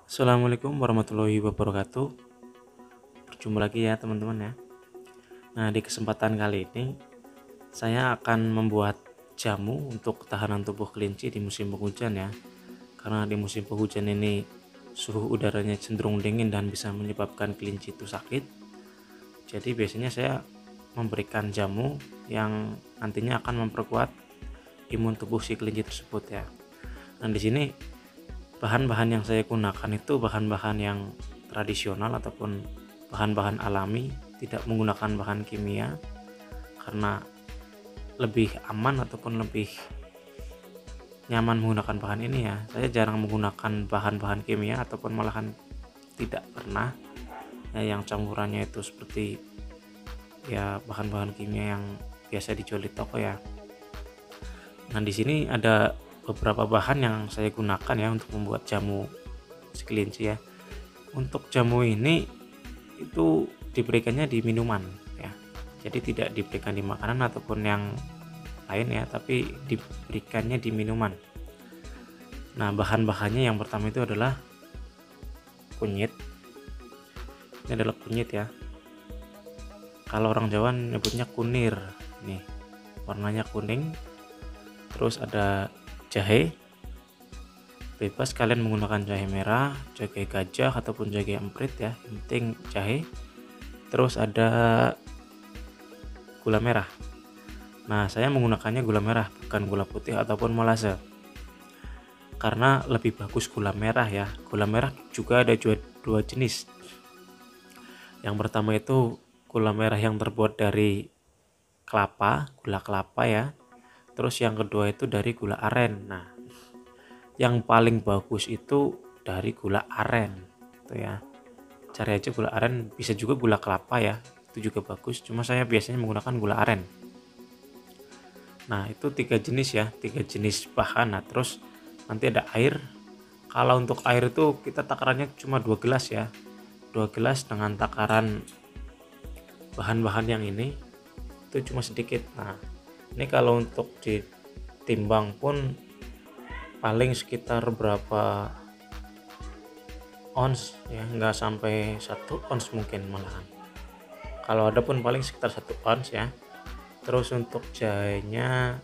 Assalamualaikum warahmatullahi wabarakatuh. Berjumpa lagi ya teman-teman ya. Nah, di kesempatan kali ini saya akan membuat jamu untuk ketahanan tubuh kelinci di musim penghujan ya. Karena di musim penghujan ini suhu udaranya cenderung dingin dan bisa menyebabkan kelinci itu sakit. Jadi biasanya saya memberikan jamu yang nantinya akan memperkuat imun tubuh si kelinci tersebut ya. Nah, di sini bahan-bahan yang saya gunakan itu bahan-bahan yang tradisional ataupun bahan-bahan alami, tidak menggunakan bahan kimia karena lebih aman ataupun lebih nyaman menggunakan bahan ini ya. Saya jarang menggunakan bahan-bahan kimia ataupun malahan tidak pernah ya, yang campurannya itu seperti ya bahan-bahan kimia yang biasa dijual di toko ya. Nah, di sini ada beberapa bahan yang saya gunakan ya untuk membuat jamu si kelinci ya. Untuk jamu ini itu diberikannya di minuman ya. Jadi tidak diberikan di makanan ataupun yang lain ya, tapi diberikannya di minuman. Nah, bahan-bahannya yang pertama itu adalah kunyit. Ini adalah kunyit ya. Kalau orang Jawa nyebutnya kunir. Nih, warnanya kuning. Terus ada jahe. Bebas kalian menggunakan jahe merah, jahe gajah ataupun jahe emprit ya, yang penting jahe. Terus ada gula merah. Nah, saya menggunakannya gula merah, bukan gula putih ataupun molase, karena lebih bagus gula merah ya. Gula merah juga ada dua jenis. Yang pertama itu gula merah yang terbuat dari kelapa, gula kelapa ya. Terus yang kedua itu dari gula aren. Nah, yang paling bagus itu dari gula aren tuh ya. Cari aja gula aren, bisa juga gula kelapa ya, itu juga bagus, cuma saya biasanya menggunakan gula aren. Nah, itu tiga jenis ya, tiga jenis bahan. Nah, terus nanti ada air. Kalau untuk air itu kita takarannya cuma 2 gelas ya, 2 gelas dengan takaran bahan-bahan yang ini itu cuma sedikit. Nah, ini kalau untuk ditimbang pun paling sekitar berapa ons ya, nggak sampai 1 ons mungkin malahan. Kalau ada pun paling sekitar 1 ons ya. Terus untuk jahenya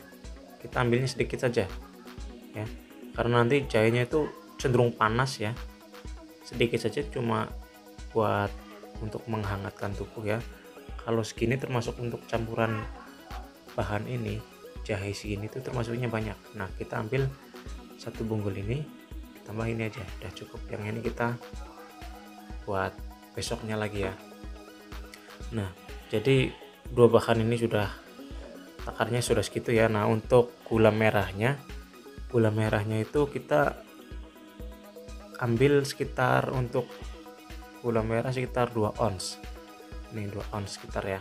kita ambilnya sedikit saja ya, karena nanti jahenya itu cenderung panas ya. Sedikit saja, cuma buat untuk menghangatkan tubuh ya. Kalau segini termasuk untuk campuran bahan ini, jahe segini tuh termasuknya banyak. Nah, kita ambil 1 bunggul ini, tambah ini aja udah cukup. Yang ini kita buat besoknya lagi ya. Nah, jadi 2 bahan ini sudah, takarnya sudah segitu ya. Nah, untuk gula merahnya itu kita ambil sekitar, untuk gula merah sekitar 2 ons. Ini 2 ons sekitar ya,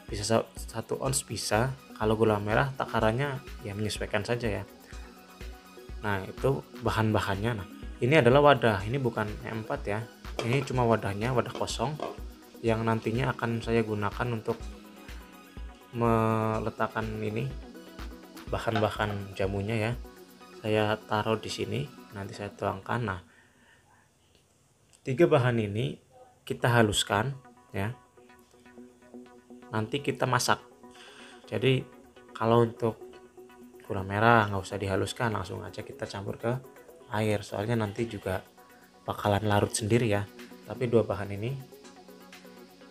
bisa 1 ons bisa. Kalau gula merah takarannya ya menyesuaikan saja ya. Nah, itu bahan-bahannya. Nah, ini adalah wadah, ini bukan E4 ya, ini cuma wadahnya, wadah kosong yang nantinya akan saya gunakan untuk meletakkan ini bahan-bahan jamunya ya. Saya taruh di sini, nanti saya tuangkan. Nah, 3 bahan ini kita haluskan ya, nanti kita masak. Jadi kalau untuk gula merah nggak usah dihaluskan, langsung aja kita campur ke air, soalnya nanti juga bakalan larut sendiri ya. Tapi 2 bahan ini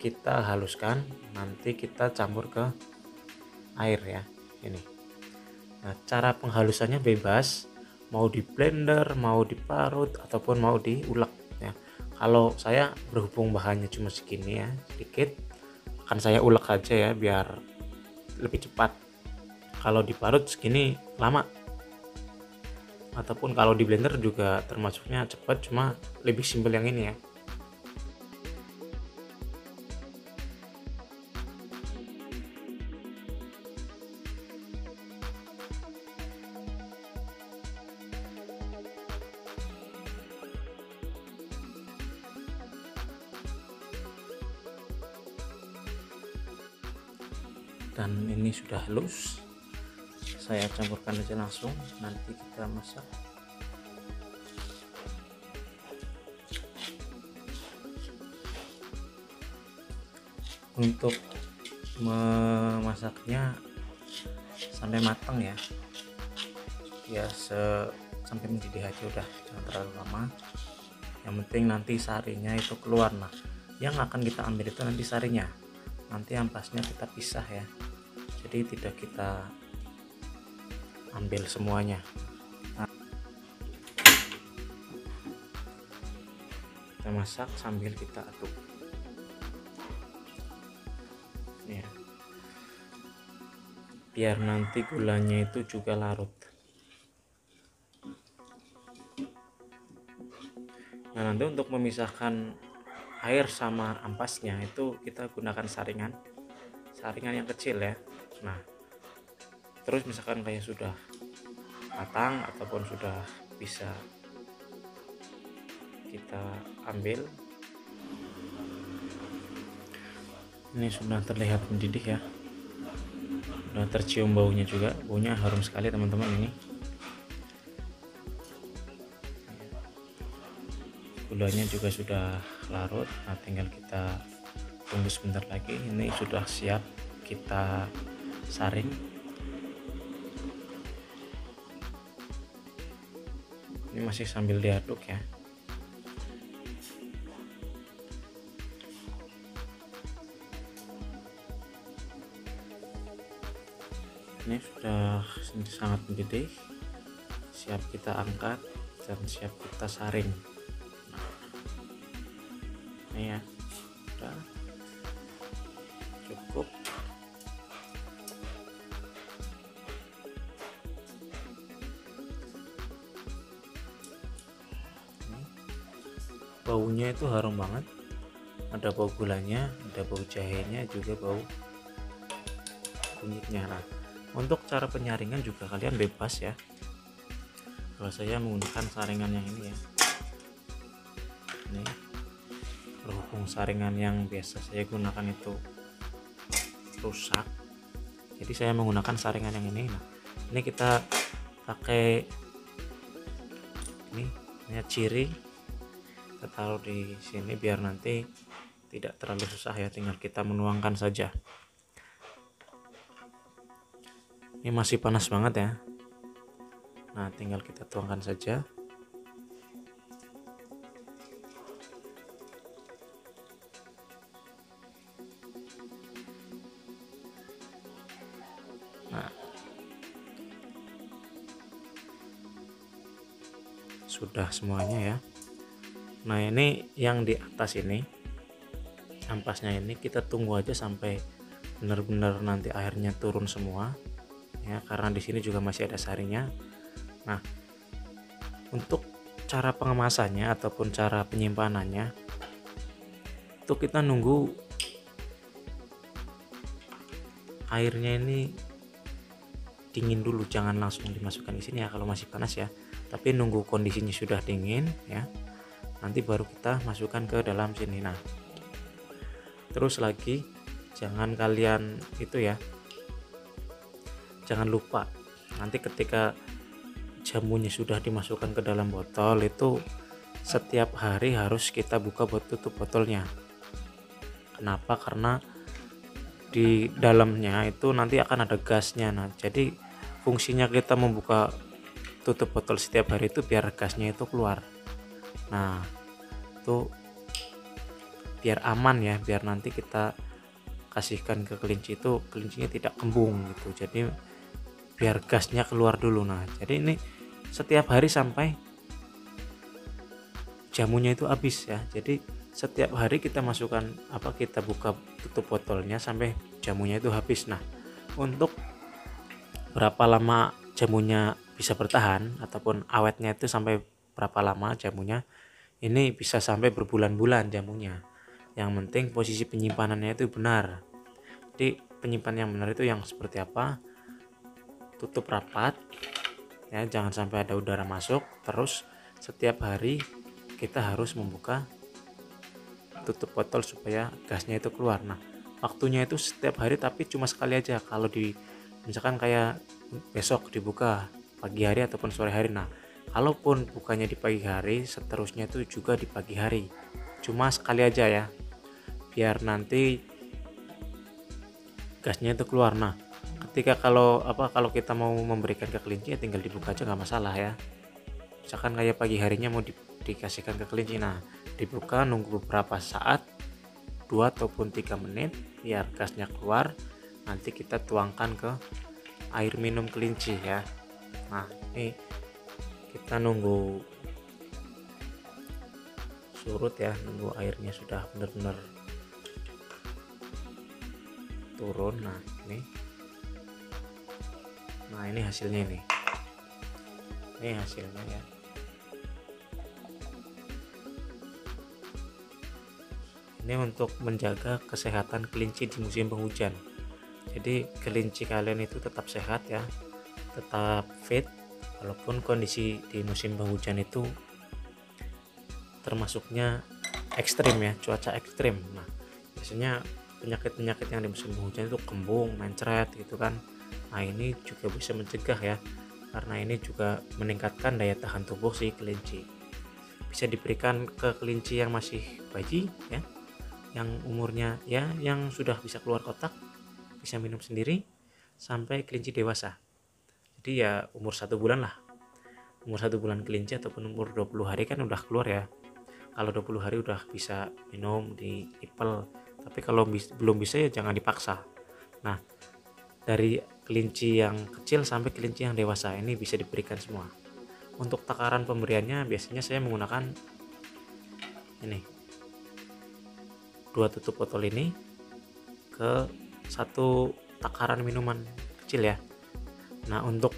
kita haluskan, nanti kita campur ke air ya ini. Nah, cara penghalusannya bebas, mau di blender, mau diparut ataupun mau diulek ya. Kalau saya berhubung bahannya cuma segini ya, sedikit, akan saya ulek aja ya biar lebih cepat. Kalau diparut segini lama, ataupun kalau di blender juga termasuknya cepat, cuma lebih simpel yang ini ya. Dan ini sudah halus, saya campurkan aja langsung, nanti kita masak. Untuk memasaknya sampai matang ya, sampai mendidih aja udah, jangan terlalu lama. Yang penting nanti sarinya itu keluar. Nah, yang akan kita ambil itu nanti sarinya, nanti ampasnya kita pisah ya, jadi tidak kita ambil semuanya. Nah, kita masak sambil kita aduk ya, biar nanti gulanya itu juga larut. Nah, nanti untuk memisahkan air sama ampasnya itu kita gunakan saringan yang kecil ya. Nah, terus misalkan kayak sudah matang ataupun sudah bisa kita ambil, ini sudah terlihat mendidih ya, sudah tercium baunya juga, baunya harum sekali teman-teman. Ini gulanya juga sudah larut. Nah, tinggal kita tunggu sebentar lagi. Ini sudah siap kita saring. Ini masih sambil diaduk ya. Ini sudah sangat mendidih, siap kita angkat dan siap kita saring. Ini ya, udah cukup. Baunya itu harum banget, ada bau gulanya, ada bau jahenya, juga bau kunyitnya. Nah, untuk cara penyaringan juga kalian bebas ya, kalau saya menggunakan saringan yang ini ya. Ini berhubung saringan yang biasa saya gunakan itu rusak, jadi saya menggunakan saringan yang ini. Nah, ini kita pakai ini ciri, kita taruh di sini biar nanti tidak terlalu susah ya, tinggal kita menuangkan saja. Ini masih panas banget ya. Nah, tinggal kita tuangkan saja. Nah, sudah semuanya ya. Nah, ini yang di atas ini, ampasnya ini kita tunggu aja sampai benar-benar nanti airnya turun semua ya, karena di sini juga masih ada sarinya. Nah, untuk cara pengemasannya ataupun cara penyimpanannya, itu kita nunggu airnya ini dingin dulu, jangan langsung dimasukkan di sini ya kalau masih panas ya, tapi nunggu kondisinya sudah dingin ya, nanti baru kita masukkan ke dalam sini. Nah, terus lagi jangan kalian itu ya, jangan lupa nanti ketika jamunya sudah dimasukkan ke dalam botol itu setiap hari harus kita buka tutup botolnya. Kenapa? Karena di dalamnya itu nanti akan ada gasnya. Nah, jadi fungsinya kita membuka tutup botol setiap hari itu biar gasnya itu keluar. Nah, itu biar aman ya, biar nanti kita kasihkan ke kelinci itu kelincinya tidak kembung gitu, jadi biar gasnya keluar dulu. Nah, jadi ini setiap hari sampai jamunya itu habis ya, jadi setiap hari kita masukkan kita buka tutup botolnya sampai jamunya itu habis. Nah, untuk berapa lama jamunya bisa bertahan ataupun awetnya itu sampai berapa lama jamunya, ini bisa sampai berbulan-bulan jamunya. Yang penting posisi penyimpanannya itu benar. Jadi penyimpanan yang benar itu yang seperti apa? Tutup rapat ya, jangan sampai ada udara masuk. Terus setiap hari kita harus membuka tutup botol supaya gasnya itu keluar. Nah, waktunya itu setiap hari tapi cuma sekali aja. Kalau misalkan kayak besok dibuka pagi hari ataupun sore hari. Nah, kalaupun bukanya di pagi hari, seterusnya itu juga di pagi hari. Cuma sekali aja ya, biar nanti gasnya itu keluar. Nah, ketika kalau kita mau memberikan ke kelinci ya tinggal dibuka aja, nggak masalah ya. Misalkan kayak pagi harinya mau dikasihkan ke kelinci, nah dibuka, nunggu beberapa saat, 2 ataupun 3 menit biar gasnya keluar, nanti kita tuangkan ke air minum kelinci ya. Nah, ini kita nunggu surut ya, nunggu airnya sudah benar-benar turun. Nah ini hasilnya, ini hasilnya ya. Ini untuk menjaga kesehatan kelinci di musim penghujan. Jadi kelinci kalian itu tetap sehat ya, tetap fit walaupun kondisi di musim penghujan itu termasuknya ekstrim ya, cuaca ekstrim. Nah, biasanya penyakit-penyakit yang di musim penghujan itu kembung, mencret gitu kan. Nah, ini juga bisa mencegah ya, karena ini juga meningkatkan daya tahan tubuh si kelinci. Bisa diberikan ke kelinci yang masih bayi ya, yang umurnya ya yang sudah bisa keluar kotak, bisa minum sendiri, sampai kelinci dewasa. Jadi ya umur 1 bulan lah, umur 1 bulan kelinci ataupun umur 20 hari kan udah keluar ya. Kalau 20 hari udah bisa minum di ipel, tapi kalau belum bisa ya jangan dipaksa. Nah, dari kelinci yang kecil sampai kelinci yang dewasa ini bisa diberikan semua. Untuk takaran pemberiannya biasanya saya menggunakan ini, 2 tutup botol ini ke 1 takaran minuman kecil ya. Nah, untuk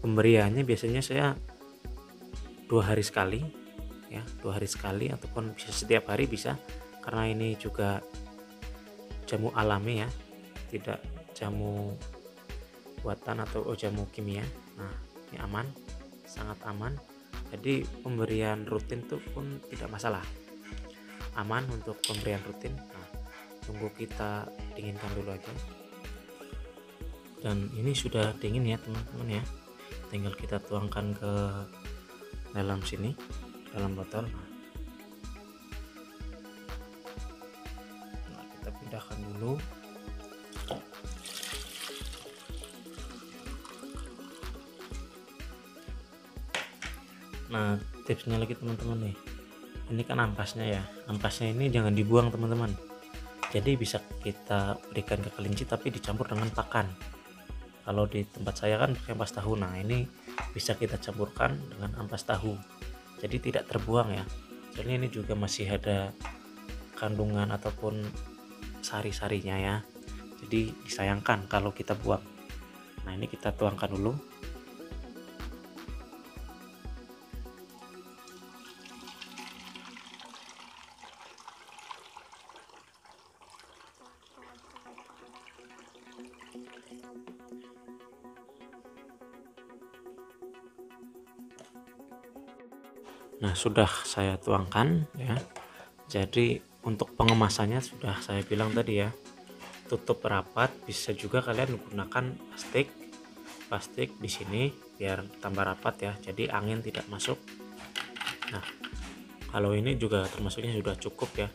pemberiannya biasanya saya 2 hari sekali ya, 2 hari sekali ataupun bisa setiap hari bisa, karena ini juga jamu alami ya, tidak jamu buatan atau jamu kimia. Nah, ini aman, sangat aman. Jadi pemberian rutin tuh pun tidak masalah, aman untuk pemberian rutin. Nah, tunggu kita dinginkan dulu aja. Dan ini sudah dingin ya teman-teman ya, tinggal kita tuangkan ke dalam sini, dalam botol. Nah, kita pindahkan dulu. Nah, tipsnya lagi teman-teman nih, ini kan ampasnya ya, ampasnya ini jangan dibuang teman-teman. Jadi bisa kita berikan ke kelinci tapi dicampur dengan pakan. Kalau di tempat saya kan pakai ampas tahu, nah ini bisa kita campurkan dengan ampas tahu, jadi tidak terbuang ya. Soalnya ini juga masih ada kandungan ataupun sari-sarinya ya, jadi disayangkan kalau kita buang. Nah, ini kita tuangkan dulu. Nah, sudah saya tuangkan ya. Jadi untuk pengemasannya sudah saya bilang tadi ya, tutup rapat. Bisa juga kalian menggunakan plastik di sini biar tambah rapat ya, jadi angin tidak masuk. Nah, kalau ini juga termasuknya sudah cukup ya,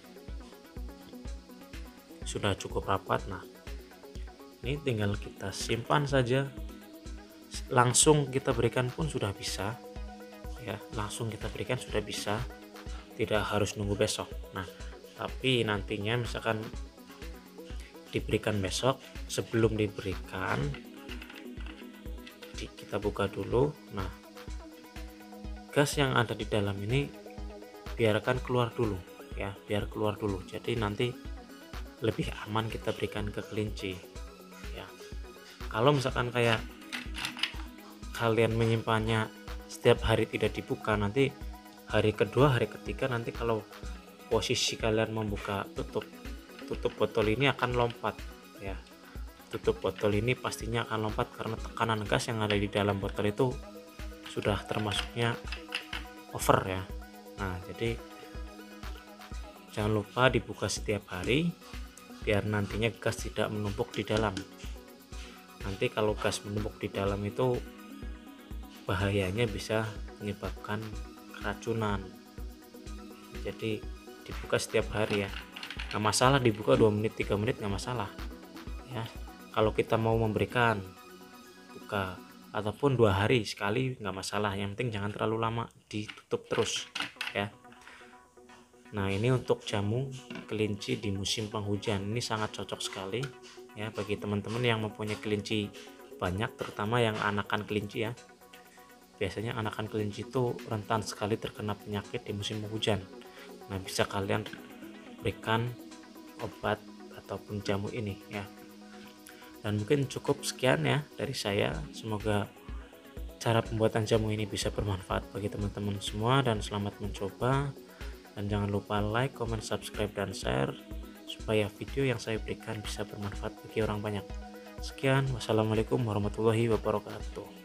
sudah cukup rapat. Nah, ini tinggal kita simpan saja, langsung kita berikan pun sudah bisa ya, langsung kita berikan sudah bisa, tidak harus nunggu besok. Nah, tapi nantinya misalkan diberikan besok, sebelum diberikan kita buka dulu. Nah, gas yang ada di dalam ini biarkan keluar dulu ya, biar keluar dulu, jadi nanti lebih aman kita berikan ke kelinci ya. Kalau misalkan kayak kalian menyimpannya setiap hari tidak dibuka, nanti hari kedua, hari ketiga, nanti kalau posisi kalian membuka tutup botol ini akan lompat ya. Tutup botol ini pastinya akan lompat karena tekanan gas yang ada di dalam botol itu sudah termasuknya over ya. Nah, jadi jangan lupa dibuka setiap hari biar nantinya gas tidak menumpuk di dalam. Nanti kalau gas menumpuk di dalam itu bahayanya bisa menyebabkan keracunan. Jadi dibuka setiap hari ya, nggak masalah dibuka 2 menit 3 menit, nggak masalah. ya. Kalau kita mau memberikan buka ataupun 2 hari sekali nggak masalah, yang penting jangan terlalu lama, ditutup terus ya. Nah, ini untuk jamu kelinci di musim penghujan, ini sangat cocok sekali ya bagi teman-teman yang mempunyai kelinci banyak, terutama yang anakan kelinci ya. Biasanya anakan kelinci itu rentan sekali terkena penyakit di musim penghujan. Nah, bisa kalian berikan obat ataupun jamu ini ya. Dan mungkin cukup sekian ya dari saya. Semoga cara pembuatan jamu ini bisa bermanfaat bagi teman-teman semua, dan selamat mencoba. Dan jangan lupa like, comment, subscribe, dan share supaya video yang saya berikan bisa bermanfaat bagi orang banyak. Sekian, wassalamualaikum warahmatullahi wabarakatuh.